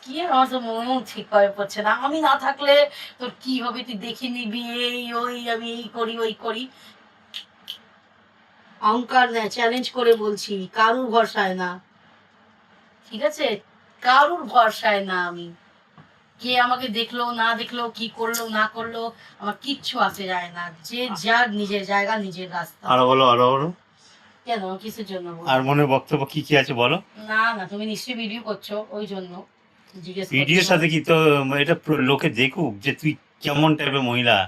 কি আমার তো মনেও ঠিকভাবে পড়ছে না। আমি না থাকলে তোর কি হবে তুই দেখে নিবি, এই ওই আমি এই করি ওই করি। অহংকার নেয়, চ্যালেঞ্জ করে বলছি, কারুর ভরসায় না। ঠিক আছে? কারুর ভরসায় না আমি। কে আমাকে দেখলো না দেখলো, কি করলো না করলো, আমার কিচ্ছু আসে যায় না। যে যার নিজের জায়গা, নিজের রাস্তা। আরো বলো, আরো বলো। কেন? কিসের জন্য আর বলবো? মনের বক্তব্য কি কি আছে বলো। না, না, তুমি নিশ্চয়ই ভিডিও করছো, ওই জন্য জিজ্ঞেস ভিডিওর করছো। সাথে কি তো এটা লোকে দেখুক যে তুই কেমন টাইপের মহিলা।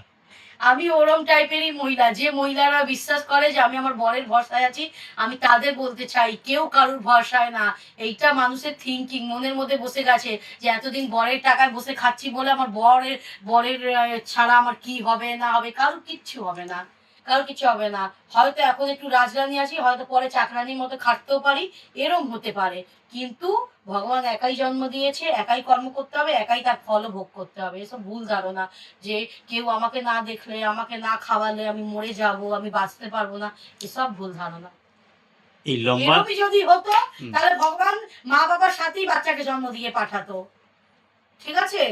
আমি ওরম টাইপেরই মহিলা, যে মহিলারা বিশ্বাস করে যে আমি আমার বরের ভরসায় আছি। আমি তাদের বলতে চাই, কেউ কারুর ভরসায় না। এইটা মানুষের থিঙ্কিং মনের মধ্যে বসে গেছে, যে এতদিন বরের টাকায় বসে খাচ্ছি বলে আমার বরের বরের ছাড়া আমার কি হবে না হবে, কারুর কিচ্ছু হবে না। কারোর কিছু হবে না। হয়তো এখন একটু রাজরানী আছি, হয়তো পরে চাকরানির মতো খাটতেও পারি, এরম হতে পারে। কিন্তু ভগবান একাই জন্ম দিয়েছে, একাই কর্ম করতে হবে, একাই তার ফলও ভোগ করতে হবে। এসব ভুল ধারণা, যে কেউ আমাকে না দেখলে, আমাকে না খাওয়ালে আমি মরে যাব, আমি বাঁচতে পারবো না, এসব ভুল ধারণা। এই লম্বা এরকমই যদি হতো, তাহলে ভগবান মা বাবার সাথেই বাচ্চাকে জন্ম দিয়ে পাঠাতো। ঠিক আছে?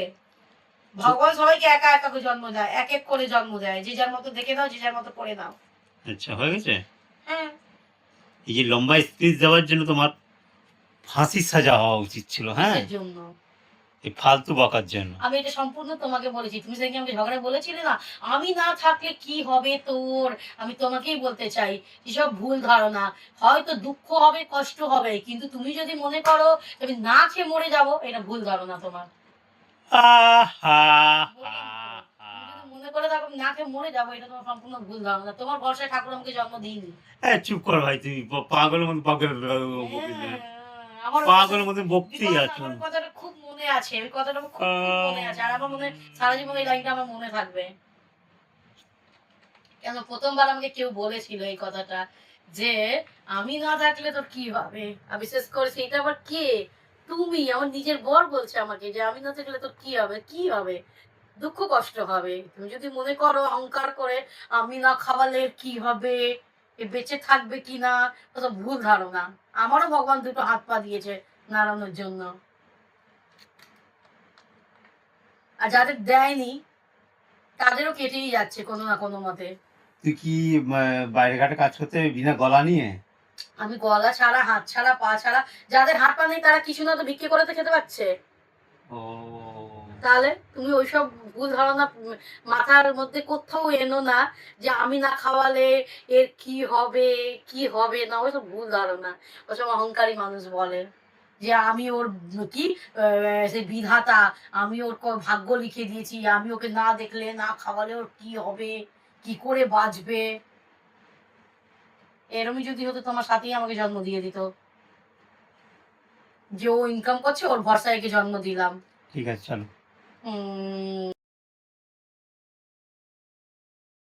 ভগবান সবাইকে একা একা করে জন্ম দেয়, এক এক করে জন্ম দেয়। যে যার মতো দেখে নাও, যে যার মতো করে নাও। আচ্ছা হয়ে গেছে। হ্যাঁ। এই যে লম্বা স্পিচ দেওয়ার জন্য তোমার ফাঁসির সাজা হওয়া উচিত ছিল। হ্যাঁ, কিসের জন্য? এই ফালতু বকার জন্য। আমি এটা সম্পূর্ণ তোমাকে বলেছি। তুমি সেদিন আমাকে ঝগড়া বলেছিলে না, আমি না থাকলে কি হবে তোর। আমি তোমাকেই বলতে চাই, এসব ভুল ধারণা। হয়তো দুঃখ হবে, কষ্ট হবে, কিন্তু তুমি যদি মনে করো আমি না খেয়ে মরে যাব, এটা ভুল ধারণা তোমার। আহা, বললাম তো, তুমি যদি মনে করে থাকো আমি না খেয়ে মরে যাবো, এটা তোমার সম্পূর্ণ ভুল ধারণা। তোমার ভরসায় ঠাকুর আমাকে জন্ম দিইনি। চুপ কর ভাই, তুমি পাগলের মতো হ্যাঁ, আমার পাগলের মতো বকতেই বিকজ আছো। আমার কথাটা খুব মনে আছে, ওই কথাটা আমার খুব খুব মনে আছে, আর আমার মনে সারা জীবন এই লাইনটা আমার মনে থাকবে। কেন প্রথমবার আমাকে কেউ বলেছিল এই কথাটা, যে আমি না থাকলে তোর কি হবে। আর বিশেষ করে সেটা আবার কে? তুমি, আমার নিজের বর বলছে আমাকে যে আমি না থাকলে তোর কি হবে, কি হবে, দুঃখ কষ্ট হবে। তুমি যদি মনে করো অহংকার করে, আমি না খাওয়ালে কি হবে, এ বেঁচে থাকবে কিনা, কত ভুল ধারণা। আমারও ভগবান দুটো হাত পা দিয়েছে নাড়ানোর জন্য, আর যাদের দেয়নি তাদেরও কেটেই যাচ্ছে কোনো না কোনো মতে। তুই কি বাইরে ঘাটে কাজ করতে বিনা গলা নিয়ে? আমি গলা ছাড়া, হাত ছাড়া, পা ছাড়া। যাদের হাত পা নেই তারা কিছু না তো ভিক্ষে করে তো খেতে পাচ্ছে। ও, তাহলে তুমি ওইসব ভুল ধারণা মাথার মধ্যে কোথাও এনো না, যে আমি না খাওয়ালে এর কি হবে, কি হবে না, ওইসব ভুল ধারণা। ওসব অহংকারী মানুষ বলে যে আমি ওর কি সে বিধাতা, আমি ওর ভাগ্য লিখে দিয়েছি, আমি ওকে না দেখলে না খাওয়ালে ওর কি হবে, কি করে বাঁচবে। এরমই যদি হতো তোমার সাথেই আমাকে জন্ম দিয়ে দিত, যে ও ইনকাম করছে, ওর ভরসায় একে জন্ম দিলাম। ঠিক আছে চলো।